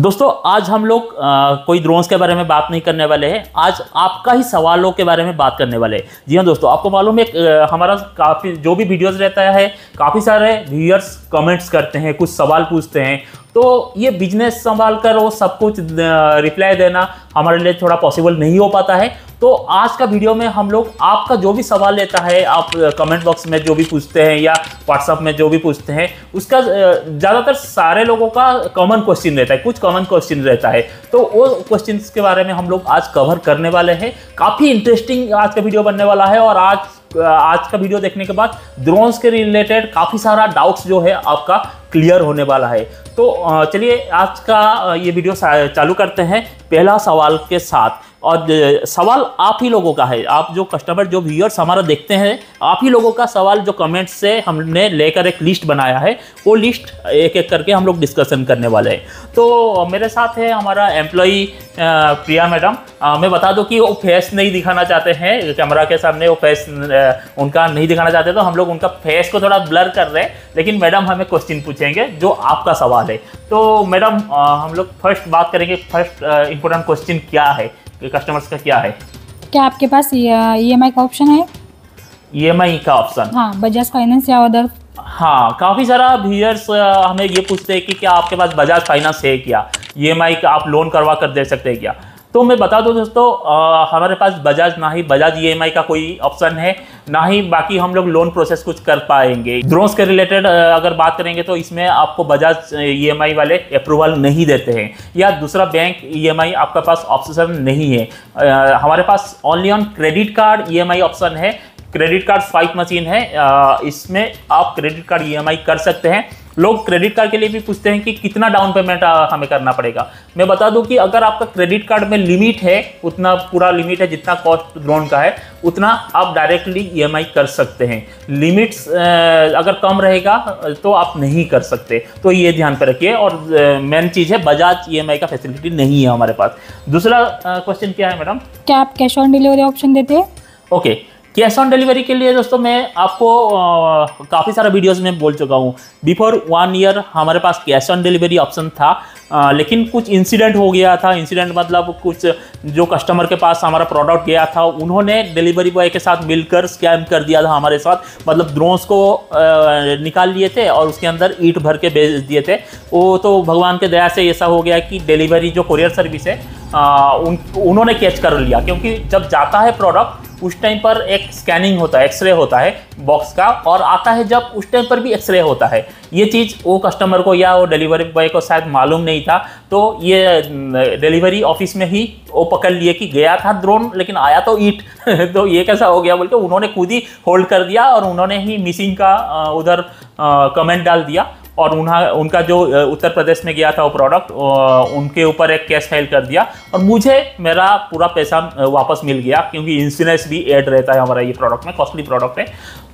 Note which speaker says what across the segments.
Speaker 1: दोस्तों आज हम लोग कोई ड्रोन्स के बारे में बात नहीं करने वाले हैं। आज आपका ही सवालों के बारे में बात करने वाले हैं। जी हाँ दोस्तों, आपको मालूम है हमारा काफ़ी जो भी वीडियोस रहता है काफ़ी सारे व्यूअर्स कमेंट्स करते हैं, कुछ सवाल पूछते हैं। तो ये बिजनेस संभाल कर वो सब कुछ रिप्लाई देना हमारे लिए थोड़ा पॉसिबल नहीं हो पाता है। तो आज का वीडियो में हम लोग आपका जो भी सवाल लेता है, आप कमेंट बॉक्स में जो भी पूछते हैं या व्हाट्सएप में जो भी पूछते हैं, उसका ज़्यादातर सारे लोगों का कॉमन क्वेश्चन रहता है, कुछ कॉमन क्वेश्चन रहता है। तो वो क्वेश्चंस के बारे में हम लोग आज कवर करने वाले हैं। काफ़ी इंटरेस्टिंग आज का वीडियो बनने वाला है और आज का वीडियो देखने के बाद ड्रोन्स के रिलेटेड काफ़ी सारा डाउट्स जो है आपका क्लियर होने वाला है। तो चलिए आज का ये वीडियो चालू करते हैं पहला सवाल के साथ। और सवाल आप ही लोगों का है, आप जो कस्टमर जो व्यूअर्स हमारा देखते हैं, आप ही लोगों का सवाल जो कमेंट से हमने लेकर एक लिस्ट बनाया है, वो लिस्ट एक एक करके हम लोग डिस्कशन करने वाले हैं। तो मेरे साथ है हमारा एम्प्लॉई प्रिया मैडम। मैं बता दूं कि वो फेस नहीं दिखाना चाहते हैं कैमरा के सामने, वो फेस उनका नहीं दिखाना चाहते, तो हम लोग उनका फेस को थोड़ा ब्लर कर रहे हैं। लेकिन मैडम हमें क्वेश्चन पूछेंगे जो आपका सवाल है। तो मैडम हम लोग फर्स्ट बात करेंगे, फर्स्ट इंपॉर्टेंट क्वेश्चन क्या है कस्टमर्स का, क्या है?
Speaker 2: क्या आपके पास EMI का ऑप्शन है?
Speaker 1: EMI का ऑप्शन?
Speaker 2: हाँ, बजाज फाइनेंस या अदर।
Speaker 1: हाँ, काफ़ी सारा व्यूअर्स हमें ये पूछते हैं कि क्या आपके पास बजाज फाइनेंस है क्या, EMI का आप लोन करवा कर दे सकते हैं क्या। तो मैं बता दूं दोस्तों, हमारे पास बजाज ना ही बजाज EMI का कोई ऑप्शन है, ना ही बाकी हम लोग लोन प्रोसेस कुछ कर पाएंगे। ड्रोन्स के रिलेटेड अगर बात करेंगे तो इसमें आपको बजाज EMI वाले अप्रूवल नहीं देते हैं, या दूसरा बैंक EMI आपका पास ऑप्शन नहीं है। हमारे पास only on credit card EMI option है। क्रेडिट कार्ड स्वाइप मशीन है, इसमें आप क्रेडिट कार्ड EMI कर सकते हैं। लोग क्रेडिट कार्ड के लिए भी पूछते हैं कि कितना डाउन पेमेंट हमें करना पड़ेगा। मैं बता दूं कि अगर आपका क्रेडिट कार्ड में लिमिट है, उतना पूरा लिमिट है जितना कॉस्ट ड्रोन का है, उतना आप डायरेक्टली EMI कर सकते हैं। लिमिट्स अगर कम रहेगा तो आप नहीं कर सकते, तो ये ध्यान पर रखिए। और मेन चीज़ है बजाज EMI का फैसिलिटी नहीं है हमारे पास। दूसरा क्वेश्चन क्या है मैडम?
Speaker 2: क्या आप कैश ऑन डिलीवरी ऑप्शन देते हैं?
Speaker 1: ओके, कैश ऑन डिलीवरी के लिए दोस्तों मैं आपको काफ़ी सारा वीडियोस में बोल चुका हूँ। बिफोर 1 ईयर हमारे पास कैश ऑन डिलीवरी ऑप्शन था, लेकिन कुछ इंसिडेंट हो गया था। इंसिडेंट मतलब कुछ जो कस्टमर के पास हमारा प्रोडक्ट गया था, उन्होंने डिलीवरी बॉय के साथ मिलकर स्कैम कर दिया था हमारे साथ। मतलब ड्रोन्स को निकाल लिए थे और उसके अंदर ईंट भर के भेज दिए थे। वो तो भगवान के दया से ऐसा हो गया कि डिलीवरी जो कुरियर सर्विस है उन्होंने कैच कर लिया, क्योंकि जब जाता है प्रोडक्ट उस टाइम पर एक स्कैनिंग होता है, एक्सरे होता है बॉक्स का, और आता है जब उस टाइम पर भी एक्सरे होता है। ये चीज़ वो कस्टमर को या वो डिलीवरी बॉय को शायद मालूम नहीं था। तो ये डिलीवरी ऑफिस में ही वो पकड़ लिए कि गया था ड्रोन लेकिन आया तो ईंट तो ये कैसा हो गया बोल के उन्होंने खुद ही होल्ड कर दिया और उन्होंने ही मिसिंग का उधर कमेंट डाल दिया। और उनका जो उत्तर प्रदेश में गया था वो प्रोडक्ट, उनके ऊपर एक केस फाइल कर दिया और मुझे मेरा पूरा पैसा वापस मिल गया, क्योंकि इंश्योरेंस भी ऐड रहता है हमारा ये प्रोडक्ट में। कॉस्टली प्रोडक्ट है।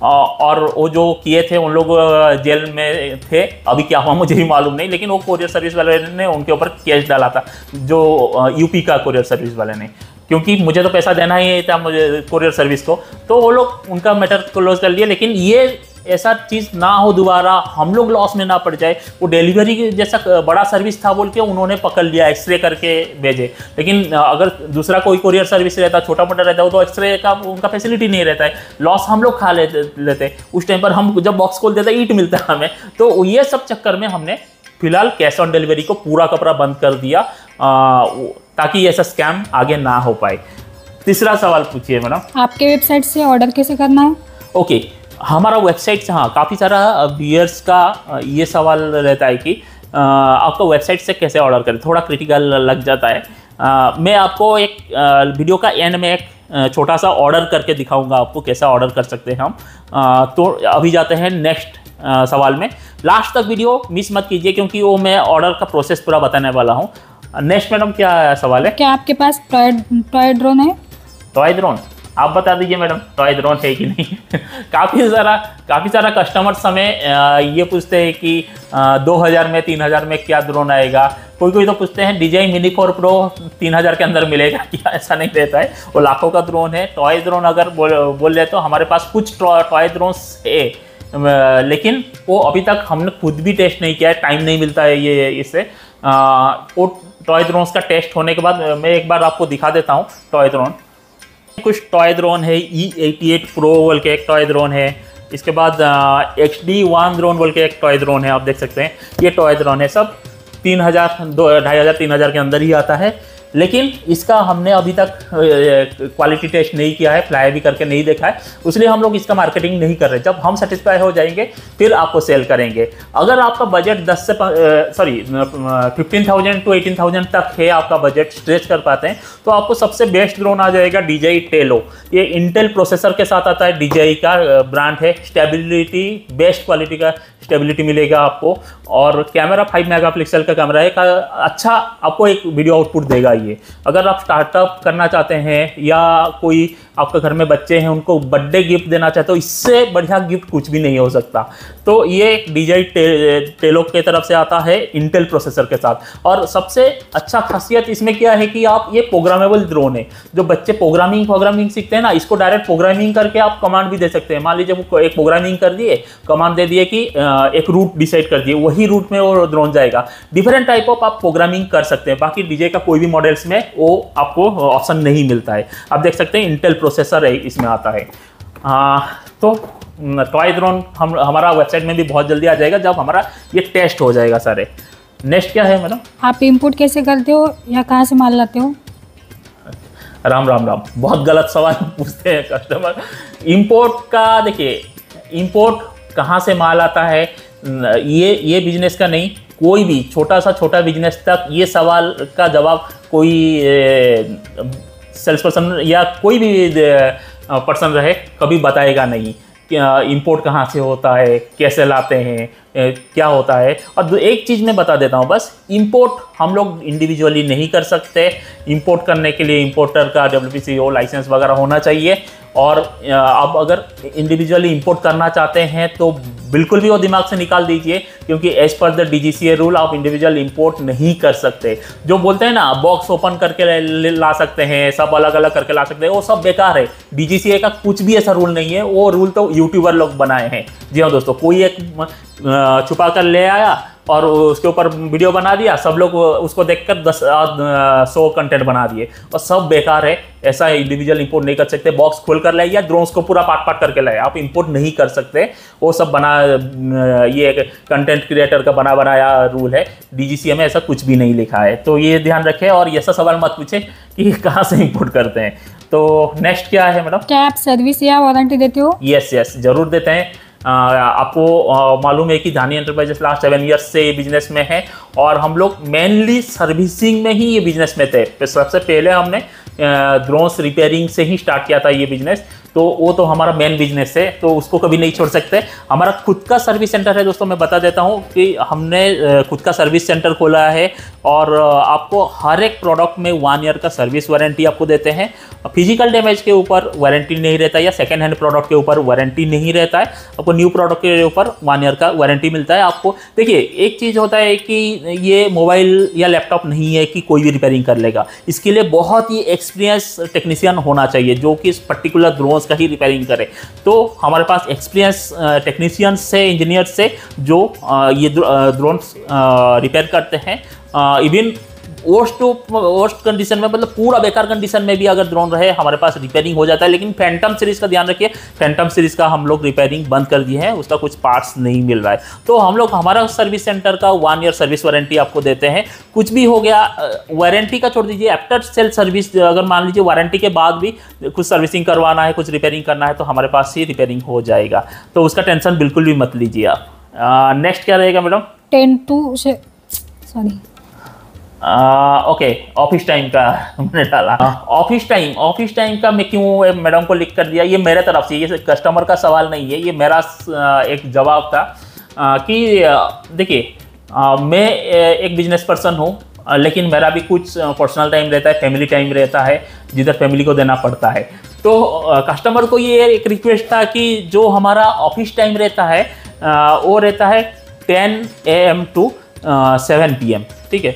Speaker 1: और वो जो किए थे उन लोग जेल में थे, अभी क्या हुआ मुझे भी मालूम नहीं, लेकिन वो कोरियर सर्विस वाले ने उनके ऊपर केस डाला था, जो यूपी का कोरियर सर्विस वाले ने, क्योंकि मुझे तो पैसा देना ही था मुझे कोरियर सर्विस को। तो वो लोग उनका मैटर क्लोज कर लिया। लेकिन ये ऐसा चीज़ ना हो दोबारा, हम लोग लॉस में ना पड़ जाए। वो डिलीवरी जैसा बड़ा सर्विस था बोल के उन्होंने पकड़ लिया, एक्सरे करके भेजे। लेकिन अगर दूसरा कोई कोरियर सर्विस रहता, छोटा मोटा रहता, वो तो एक्सरे का उनका फैसिलिटी नहीं रहता है। लॉस हम लोग खा लेते उस टाइम पर। हम जब बॉक्स खोल देते ईंट मिलता है हमें। तो ये सब चक्कर में हमने फिलहाल कैश ऑन डिलीवरी को पूरा कपड़ा बंद कर दिया, ताकि ऐसा स्कैम आगे ना हो पाए। तीसरा सवाल पूछिए मैडम।
Speaker 2: आपके वेबसाइट से ऑर्डर कैसे करना है?
Speaker 1: ओके, हमारा वेबसाइट से, हाँ, काफ़ी सारा व्यूअर्स का ये सवाल रहता है कि आपका वेबसाइट से कैसे ऑर्डर करें, थोड़ा क्रिटिकल लग जाता है। मैं आपको एक वीडियो का एंड में एक छोटा सा ऑर्डर करके दिखाऊंगा आपको कैसा ऑर्डर कर सकते हैं हम। तो अभी जाते हैं नेक्स्ट सवाल में। लास्ट तक वीडियो मिस मत कीजिए, क्योंकि वो मैं ऑर्डर का प्रोसेस पूरा बताने वाला हूँ। नेक्स्ट मैडम क्या सवाल है?
Speaker 2: क्या आपके पास टॉय ड्रोन है?
Speaker 1: टॉय ड्रोन आप बता दीजिए मैडम, टॉय ड्रोन है कि नहीं? काफ़ी सारा कस्टमर्स हमें ये पूछते हैं कि 2000 में 3000 में क्या ड्रोन आएगा। कोई तो पूछते हैं DJI Mini 4 Pro 3000 के अंदर मिलेगा क्या? ऐसा नहीं रहता है, वो लाखों का ड्रोन है। टॉय ड्रोन अगर बोल रहे तो हमारे पास कुछ टॉय ड्रोन्स है, लेकिन वो अभी तक हमने खुद भी टेस्ट नहीं किया है, टाइम नहीं मिलता है ये इससे। वो टॉय ड्रोन्स का टेस्ट होने के बाद मैं एक बार आपको दिखा देता हूँ टॉय ड्रोन। कुछ टॉय ड्रोन है, E88 प्रो बोल के एक टॉय ड्रोन है, इसके बाद HD1 ड्रोन बोल के एक टॉय ड्रोन है, आप देख सकते हैं। ये टॉय ड्रोन है, सब 3000, 2500, 3000 के अंदर ही आता है। लेकिन इसका हमने अभी तक क्वालिटी टेस्ट नहीं किया है, फ्लाई भी करके नहीं देखा है, इसलिए हम लोग इसका मार्केटिंग नहीं कर रहे। जब हम सेटिस्फाई हो जाएंगे फिर आपको सेल करेंगे। अगर आपका बजट 15,000 to 18,000 तक है, आपका बजट स्ट्रेच कर पाते हैं, तो आपको सबसे बेस्ट ड्रोन आ जाएगा DJI टेलो। ये इंटेल प्रोसेसर के साथ आता है, DJI का ब्रांड है। स्टेबिलिटी, बेस्ट क्वालिटी का स्टेबिलिटी मिलेगा आपको, और कैमरा 5 मेगापिक्सल का कैमरा है, अच्छा आपको एक वीडियो आउटपुट देगा ये। अगर आप स्टार्टअप करना चाहते हैं या कोई आपके घर में बच्चे हैं उनको बर्थडे गिफ्ट देना चाहते हो, इससे बढ़िया गिफ्ट कुछ भी नहीं हो सकता। तो ये DJI टेलो के तरफ से आता है इंटेल प्रोसेसर के साथ। और सबसे अच्छा खासियत इसमें क्या है कि आप ये प्रोग्रामेबल ड्रोन है। जो बच्चे प्रोग्रामिंग सीखते हैं ना, इसको डायरेक्ट प्रोग्रामिंग करके आप कमांड भी दे सकते हैं। मान लीजिए वो एक प्रोग्रामिंग कर दिए, कमांड दे दिए कि एक रूट डिसाइड कर दिए, वही रूट में वो ड्रोन जाएगा। डिफरेंट टाइप ऑफ आप प्रोग्रामिंग कर सकते हैं। बाकी DJI का कोई भी मॉडल्स में वो आपको ऑप्शन नहीं मिलता है। आप देख सकते हैं इंटेल प्रोसेसर है इसमें आता है। तो टॉय ड्रोन हमारा वेबसाइट में भी बहुत जल्दी आ जाएगा जब हमारा ये टेस्ट हो जाएगा सारे। नेक्स्ट क्या है मैडम?
Speaker 2: आप इंपोर्ट कैसे करते हो या कहाँ से माल लाते हो?
Speaker 1: राम राम राम, बहुत गलत सवाल पूछते हैं कस्टमर। इंपोर्ट का देखिए, इंपोर्ट कहाँ से माल आता है ये बिजनेस का नहीं, कोई भी छोटा बिजनेस तक ये सवाल का जवाब कोई सेल्स पर्सन या कोई भी पर्सन रहे कभी बताएगा नहीं। इंपोर्ट कहाँ से होता है, कैसे लाते हैं, क्या होता है। और एक चीज़ मैं बता देता हूँ बस, इंपोर्ट हम लोग इंडिविजुअली नहीं कर सकते। इंपोर्ट करने के लिए इंपोर्टर का WPCO लाइसेंस वगैरह होना चाहिए। और अब अगर इंडिविजुअली इंपोर्ट करना चाहते हैं तो बिल्कुल भी वो दिमाग से निकाल दीजिए, क्योंकि as per the DGCA rule आप इंडिविजुअल इंपोर्ट नहीं कर सकते। जो बोलते हैं ना बॉक्स ओपन करके ला सकते हैं, सब अलग अलग करके ला सकते हैं, वो सब बेकार है। DGCA का कुछ भी ऐसा रूल नहीं है, वो रूल तो यूट्यूबर लोग बनाए हैं। जी हाँ दोस्तों, कोई एक छुपा कर ले आया और उसके ऊपर वीडियो बना दिया, सब लोग उसको देखकर 100 कंटेंट बना दिए, और सब बेकार है। ऐसा इंडिविजुअल इंपोर्ट नहीं कर सकते। बॉक्स खोल कर लाए या ड्रोन्स को पूरा पार्ट करके लाए, आप इंपोर्ट नहीं कर सकते। वो सब ये कंटेंट क्रिएटर का बनाया रूल है। DGCA में ऐसा कुछ भी नहीं लिखा है, तो ये ध्यान रखें। और ऐसा सवाल मत पूछे कि कहाँ से इंपोर्ट करते हैं। तो नेक्स्ट क्या है मैडम?
Speaker 2: क्या आप सर्विस या वारंटी देते हो?
Speaker 1: यस, जरूर देते हैं। आपको मालूम है कि धानी एंटरप्राइजेस लास्ट 7 ईयर्स से ये बिजनेस में है, और हम लोग मेनली सर्विसिंग में ही ये बिजनेस में थे। सबसे पहले हमने ड्रोन्स रिपेयरिंग से ही स्टार्ट किया था ये बिजनेस, तो वो तो हमारा मेन बिजनेस है, तो उसको कभी नहीं छोड़ सकते। हमारा खुद का सर्विस सेंटर है दोस्तों, मैं बता देता हूँ कि हमने खुद का सर्विस सेंटर खोला है, और आपको हर एक प्रोडक्ट में 1 ईयर का सर्विस वारंटी आपको देते हैं। फिजिकल डैमेज के ऊपर वारंटी नहीं रहता, या सेकेंड हैंड प्रोडक्ट के ऊपर वारंटी नहीं रहता है। आपको न्यू प्रोडक्ट के ऊपर 1 ईयर का वारंटी मिलता है आपको। देखिए, एक चीज़ होता है कि ये मोबाइल या लैपटॉप नहीं है कि कोई भी रिपेयरिंग कर लेगा। इसके लिए बहुत ही एक्सपीरियंस टेक्नीशियन होना चाहिए जो कि इस पर्टिकुलर ड्रोन्स का ही रिपेयरिंग करे। तो हमारे पास एक्सपीरियंस टेक्नीशियन से, इंजीनियर से जो ये ड्रोन्स रिपेयर करते हैं। इवन वर्स्ट कंडीशन में, मतलब पूरा बेकार कंडीशन में भी अगर ड्रोन रहे हमारे पास रिपेयरिंग हो जाता है। लेकिन फैंटम सीरीज का ध्यान रखिए, फैंटम सीरीज का हम लोग रिपेयरिंग बंद कर दिए हैं, उसका कुछ पार्ट्स नहीं मिल रहा है। तो हम लोग हमारा सर्विस सेंटर का 1 ईयर सर्विस वारंटी आपको देते हैं। कुछ भी हो गया, वारंटी का छोड़ दीजिए, आफ्टर सेल सर्विस अगर मान लीजिए वारंटी के बाद भी कुछ सर्विसिंग करवाना है, कुछ रिपेयरिंग करना है, तो हमारे पास ही रिपेयरिंग हो जाएगा। तो उसका टेंशन बिल्कुल भी मत लीजिए आप। नेक्स्ट क्या रहेगा madam?
Speaker 2: 10 to sorry
Speaker 1: okay, office time का मैंने डाला। ऑफिस टाइम का मैं क्यों मैडम को लिख कर दिया, ये मेरे तरफ से, ये कस्टमर का सवाल नहीं है, ये मेरा एक जवाब था। कि देखिए, मैं एक बिजनेस पर्सन हूँ, लेकिन मेरा भी कुछ पर्सनल टाइम रहता है, फैमिली टाइम रहता है, जिधर फैमिली को देना पड़ता है। तो कस्टमर को ये एक रिक्वेस्ट था कि जो हमारा ऑफिस टाइम रहता है वो रहता है 10 AM to 7 PM, ठीक है।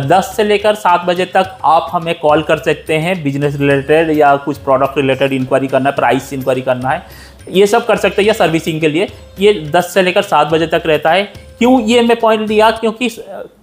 Speaker 1: 10 से लेकर 7 बजे तक आप हमें कॉल कर सकते हैं, बिजनेस रिलेटेड या कुछ प्रोडक्ट रिलेटेड इंक्वायरी करना है, प्राइस इंक्वायरी करना है, ये सब कर सकते हैं। या सर्विसिंग के लिए ये 10 से लेकर 7 बजे तक रहता है। क्यों ये मैं पॉइंट दिया, क्योंकि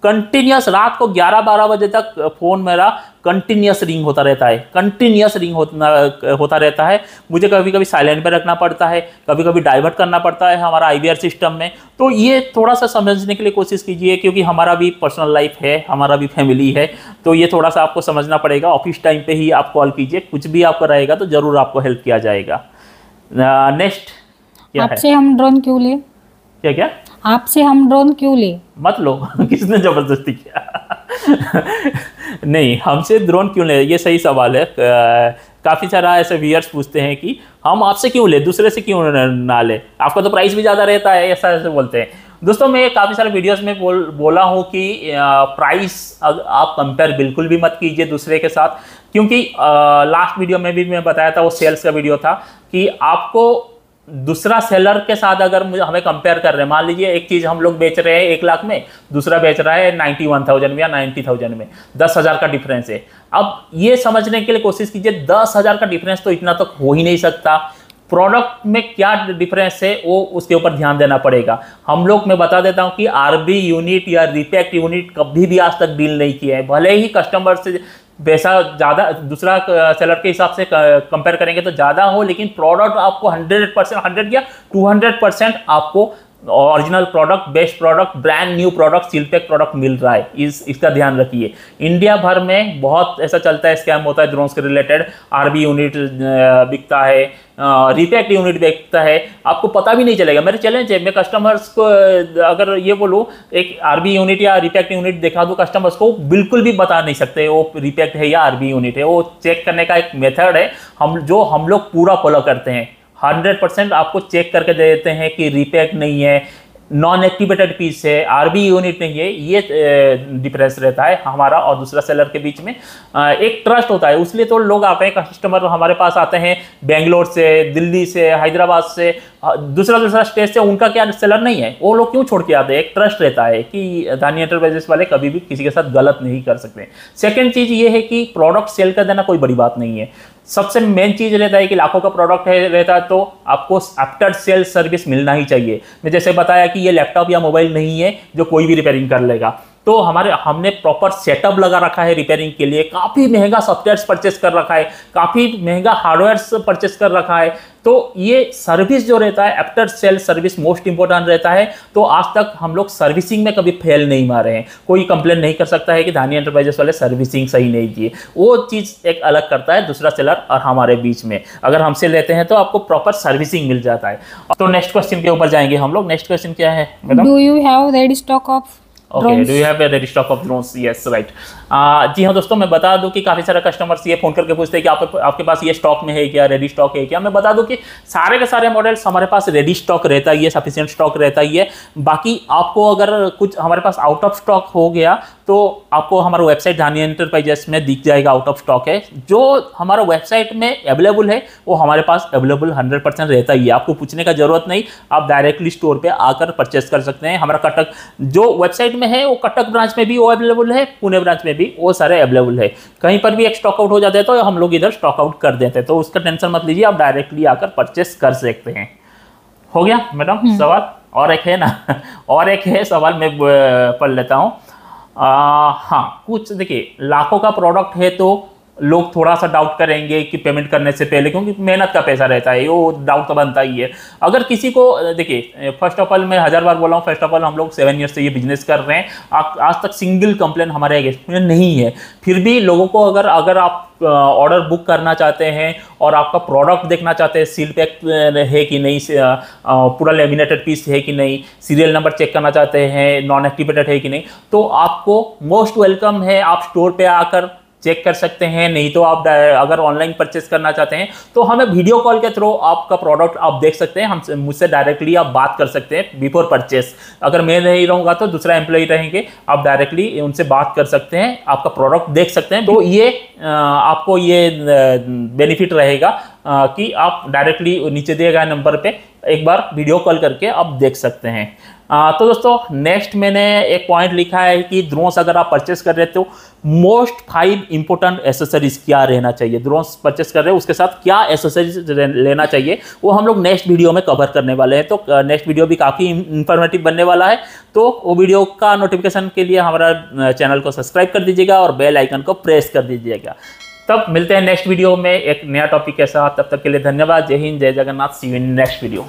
Speaker 1: कंटिन्यूस रात को 11-12 बजे तक फोन मेरा कंटिन्यूस रिंग होता रहता है, कंटिन्यूस रिंग होता रहता है। मुझे कभी कभी साइलेंट पे रखना पड़ता है, कभी कभी डाइवर्ट करना पड़ता है हमारा IVR सिस्टम में। तो ये थोड़ा सा समझने के लिए कोशिश कीजिए, क्योंकि हमारा भी पर्सनल लाइफ है, हमारा भी फैमिली है, तो ये थोड़ा सा आपको समझना पड़ेगा। ऑफिस टाइम पे ही आप कॉल कीजिए, कुछ भी आपका रहेगा तो ज़रूर आपको हेल्प किया जाएगा। नेक्स्ट क्या है?
Speaker 2: आपसे हम ड्रोन क्यों ले?
Speaker 1: क्या क्या?
Speaker 2: आपसे हम ड्रोन क्यों ले?
Speaker 1: मत लो। किसने जबरदस्ती किया? नहीं, हमसे ड्रोन क्यों ले, ये सही सवाल है। काफ़ी सारा ऐसे व्यूअर्स पूछते हैं कि हम आपसे क्यों ले, दूसरे से क्यों ना ले, आपका तो प्राइस भी ज़्यादा रहता है, ऐसा ऐसे बोलते हैं। दोस्तों मैं काफ़ी सारे वीडियोस में बोला हूँ कि प्राइस आप कंपेयर बिल्कुल भी मत कीजिए दूसरे के साथ, क्योंकि लास्ट वीडियो में भी मैं बताया था, वो सेल्स का वीडियो था, कि आपको दूसरा सेलर के साथ अगर हमें कंपेयर कर रहे हैं, मान लीजिए एक चीज़ हम लोग बेच रहे हैं 1 लाख में, दूसरा बेच रहा है 91,000 में या 90,000 में, 10,000 का डिफरेंस है। अब ये समझने के लिए कोशिश कीजिए, 10,000 का डिफरेंस तो इतना तो हो ही नहीं सकता। प्रोडक्ट में क्या डिफरेंस है वो उसके ऊपर ध्यान देना पड़ेगा। हम लोग, मैं बता देता हूं कि RB यूनिट या रिपैक्ट यूनिट कभी भी आज तक डील नहीं किया है। भले ही कस्टमर से पैसा ज़्यादा दूसरा सेलर के हिसाब से कंपेयर करेंगे तो ज़्यादा हो, लेकिन प्रोडक्ट आपको 100% 100 या 200% आपको original product, best product, brand new product, seal pack product मिल रहा है। इसका ध्यान रखिए। इंडिया भर में बहुत ऐसा चलता है, स्कैम होता है ड्रोन्स के रिलेटेड। RB यूनिट बिकता है, रिपैक्ट यूनिट बिकता है, आपको पता भी नहीं चलेगा। मेरे चैलेंज है, मैं कस्टमर्स को अगर ये बोलूँ एक RB यूनिट या रिपैक्ट यूनिट दिखा दूँ कस्टमर्स को, बिल्कुल भी बता नहीं सकते वो रिपैक्ट है या RB यूनिट है। वो चेक करने का एक मेथड है हम लोग पूरा फॉलो करते हैं। 100% आपको चेक करके दे देते हैं कि रिपैक्ट नहीं है, नॉन एक्टिवेटेड पीस है, RB यूनिट नहीं है। ये डिफरेंस रहता है हमारा और दूसरा सेलर के बीच में। एक ट्रस्ट होता है, इसलिए तो लोग आते हैं, कस्टमर हमारे पास आते हैं बेंगलोर से, दिल्ली से, हैदराबाद से, दूसरा स्टेट से। उनका क्या सेलर नहीं है, वो लोग क्यों छोड़ के आते हैं? एक ट्रस्ट रहता है कि धानी एंटरप्राइजेस वाले कभी भी किसी के साथ गलत नहीं कर सकते। सेकेंड चीज़ ये है कि प्रोडक्ट सेल कर देना कोई बड़ी बात नहीं है। सबसे मेन चीज़ रहता है कि लाखों का प्रोडक्ट रहता है तो आपको आफ्टर सेल सर्विस मिलना ही चाहिए। मैं जैसे बताया कि ये लैपटॉप या मोबाइल नहीं है जो कोई भी रिपेयरिंग कर लेगा, तो हमने प्रॉपर सेटअप लगा रखा है रिपेयरिंग के लिए। काफ़ी महंगा सॉफ्टवेयर परचेस कर रखा है, काफ़ी महंगा हार्डवेयर परचेस कर रखा है। तो ये सर्विस जो रहता है, after sale service most important रहता है। तो आज तक हम लोग सर्विसिंग में कभी फेल नहीं मारे हैं। कोई कंप्लेन नहीं कर सकता है कि धानी एंटरप्राइजेस वाले सर्विसिंग सही नहीं किए। वो चीज़ एक अलग करता है दूसरा सेलर और हमारे बीच में। अगर हमसे लेते हैं तो आपको प्रॉपर सर्विसिंग मिल जाता है। तो नेक्स्ट क्वेश्चन के ऊपर जाएंगे हम लोग। नेक्स्ट क्वेश्चन क्या है madam?
Speaker 2: Do you have ready stock of
Speaker 1: okay, do you have ready stock of drones? Yes, right. जी हाँ दोस्तों, मैं बता दूं कि काफ़ी सारे कस्टमर्स ये फ़ोन करके पूछते हैं कि आपके पास ये स्टॉक में है क्या, रेडी स्टॉक है क्या। मैं बता दूं कि सारे के सारे मॉडल्स हमारे पास रेडी स्टॉक रहता ही है, सफिशिएंट स्टॉक रहता ही है। बाकी आपको अगर कुछ हमारे पास आउट ऑफ स्टॉक हो गया तो आपको हमारा वेबसाइट धानी एंटरप्राइजेस में दिख जाएगा आउट ऑफ स्टॉक है। जो हमारा वेबसाइट में अवेलेबल है वो हमारे पास अवेलेबल 100% रहता ही है। आपको पूछने का जरूरत नहीं, आप डायरेक्टली स्टोर पे आकर परचेस कर सकते हैं। हमारा कटक जो वेबसाइट में है वो कटक ब्रांच में भी वो अवेलेबल है, पुणे ब्रांच में भी वो सारे अवेलेबल है। कहीं पर भी एक स्टॉक आउट हो जाता है तो हम लोग इधर स्टॉक आउट कर देते हैं, तो उसका टेंशन मत लीजिए, आप डायरेक्टली आकर परचेस कर सकते हैं। हो गया मैडम सवाल? और एक है ना, और एक है सवाल, मैं पढ़ लेता हूँ। हाँ, कुछ देखिए, लाखों का प्रोडक्ट है तो लोग थोड़ा सा डाउट करेंगे कि पेमेंट करने से पहले, क्योंकि मेहनत का पैसा रहता है, वो डाउट तो बनता ही है। अगर किसी को देखिए, फर्स्ट ऑफ ऑल मैं 1000 बार बोला हूँ, फर्स्ट ऑफ ऑल हम लोग 7 ईयर्स से ये बिजनेस कर रहे हैं, आज तक सिंगल कंप्लेन हमारे अगेंस्ट में नहीं है। फिर भी लोगों को अगर आप ऑर्डर बुक करना चाहते हैं और आपका प्रोडक्ट देखना चाहते हैं, सील पैक है कि नहीं, पूरा लेमिनेटेड पीस है कि नहीं, सीरियल नंबर चेक करना चाहते हैं, नॉन एक्टिवेटेड है कि नहीं, तो आपको मोस्ट वेलकम है, आप स्टोर पे आकर चेक कर सकते हैं। नहीं तो आप अगर ऑनलाइन परचेस करना चाहते हैं तो हमें वीडियो कॉल के थ्रू आपका प्रोडक्ट आप देख सकते हैं, हम मुझसे डायरेक्टली आप बात कर सकते हैं बिफोर परचेस। अगर मैं नहीं रहूँगा तो दूसरा एम्प्लॉय रहेंगे, आप डायरेक्टली उनसे बात कर सकते हैं, आपका प्रोडक्ट देख सकते हैं। तो ये आपको ये बेनिफिट रहेगा कि आप डायरेक्टली नीचे दिए गए नंबर पे एक बार वीडियो कॉल करके आप देख सकते हैं। तो दोस्तों नेक्स्ट मैंने एक पॉइंट लिखा है कि ड्रोन्स अगर आप परचेस कर रहे हो तो मोस्ट 5 इंपॉर्टेंट एसेसरीज क्या रहना चाहिए, ड्रोन्स परचेस कर रहे हो उसके साथ क्या एसेसरीज लेना चाहिए, वो हम लोग नेक्स्ट वीडियो में कवर करने वाले हैं। तो नेक्स्ट वीडियो भी काफ़ी इंफॉर्मेटिव बनने वाला है, तो वो वीडियो का नोटिफिकेशन के लिए हमारा चैनल को सब्सक्राइब कर दीजिएगा और बेल आइकन को प्रेस कर दीजिएगा। तब मिलते हैं नेक्स्ट वीडियो में एक नया टॉपिक के साथ, तब तक के लिए धन्यवाद। जय हिंद, जय जगन्नाथ, सी यू इन नेक्स्ट वीडियो।